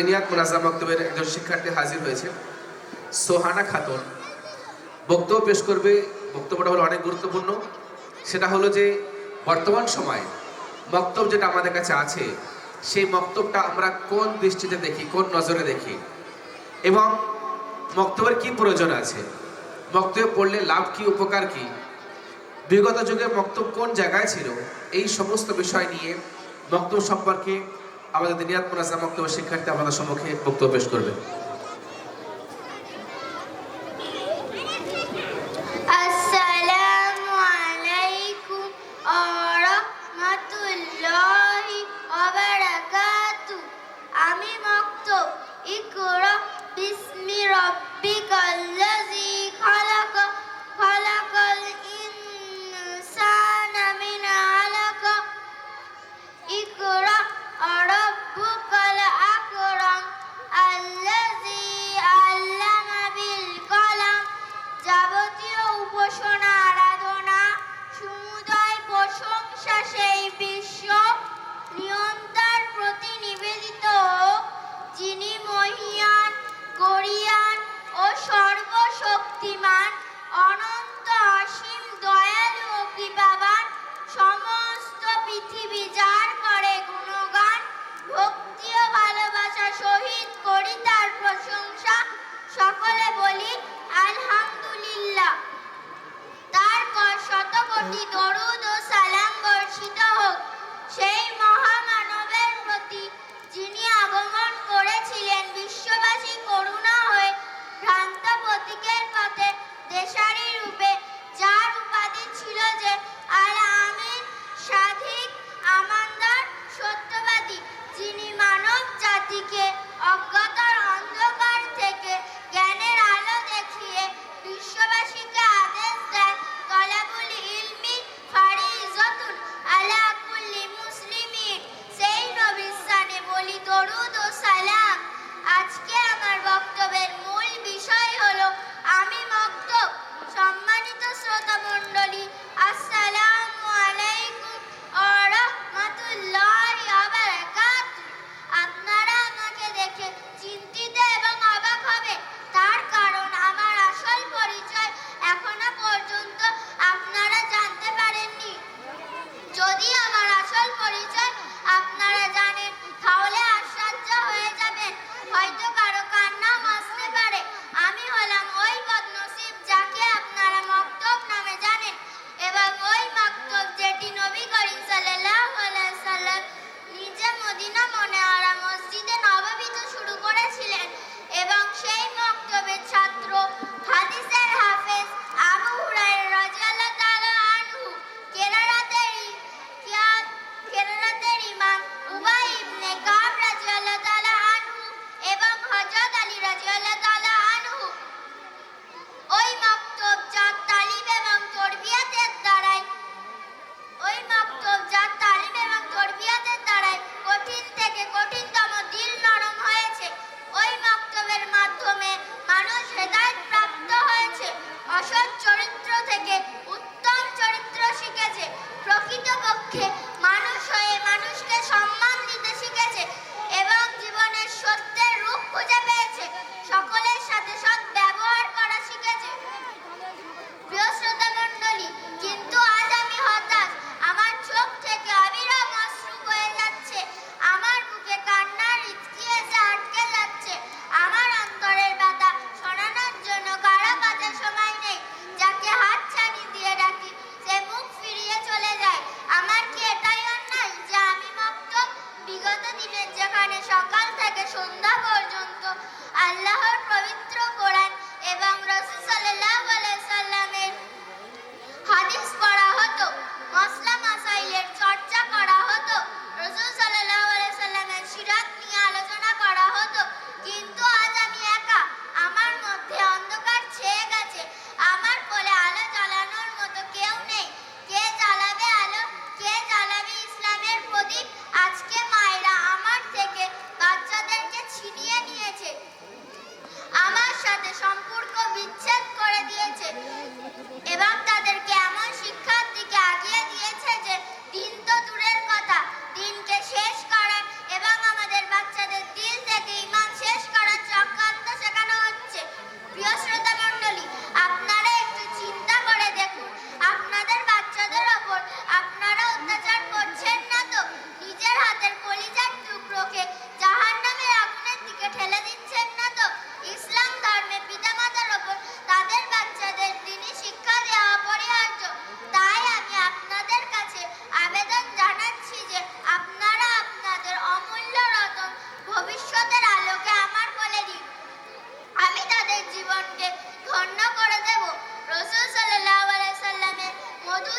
দিনিয়াত মুনাজ্জাম মক্তবের একজন শিক্ষার্থী হাজির হয়েছে, সোহানা খাতুন। বক্তব্য পেশ করবে। বক্তব্যটা হলো অনেক গুরুত্বপূর্ণ। সেটা হলো যে বর্তমান সময় মক্তব যেটা আমাদের কাছে আছে, সেই মক্তবটা আমরা কোন দৃষ্টিতে দেখি, কোন নজরে দেখি, এবং মক্তবের কি প্রয়োজন আছে, মক্তবে পড়লে লাভ কি, উপকার কি, বিগত যুগে মক্তব কোন জায়গায় ছিল, এই সমস্ত বিষয় নিয়ে মক্তব সম্পর্কে আমাদের দিনিয়াত মুনাজ্জাম মক্তবের শিক্ষার্থী আমাদের সম্মুখে বক্তব্য পেশ করবে। আসসালামু আলাইকুম ওয়া রাহমাতুল্লাহি ওয়া বারাকাতুহু। আমি মক্তব ইকরা বিসমি রাব্বিকাল্লাযী খালাক খালাকাল ইনসানা মিন আলাক ইকরা রাব্বুকাল আকরাম আল্লাযী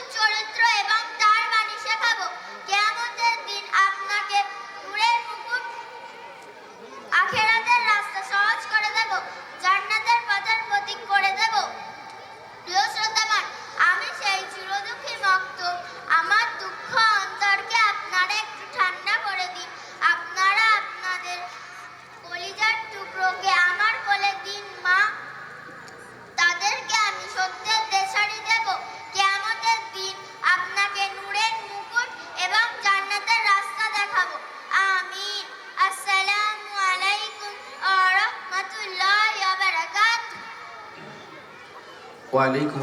মজবুত চরিত্র এবং তার বাণী শেখাবো। কিয়ামতের দিন আপনাকে নূরের মুকুট, আখিরাতের রাস্তা সহজ করে দেব, জান্নাতের পথের প্রতীক করে দেব। প্রিয় শ্রোতাগণ, আমি সেই চিরদুঃখী মক্তব, আমার দুঃখ অন্তরকে আপনারা একটু ঠান্ডা করে দিন। আপনারা আপনাদের কলিজার টুকরোকে আমার কোলে দিন মা, তাদেরকে আমি সত্যের দেশারি দেব। কিয়ামতের দিন আপনাকে নূরের মুকুট এবং জান্নাতের রাস্তা দেখাবো। আমিন। আসসালামু আলাইকুম ওয়া রাহমাতুল্লাহি ওয়া বারাকাতুহু। ওয়ালাইকুম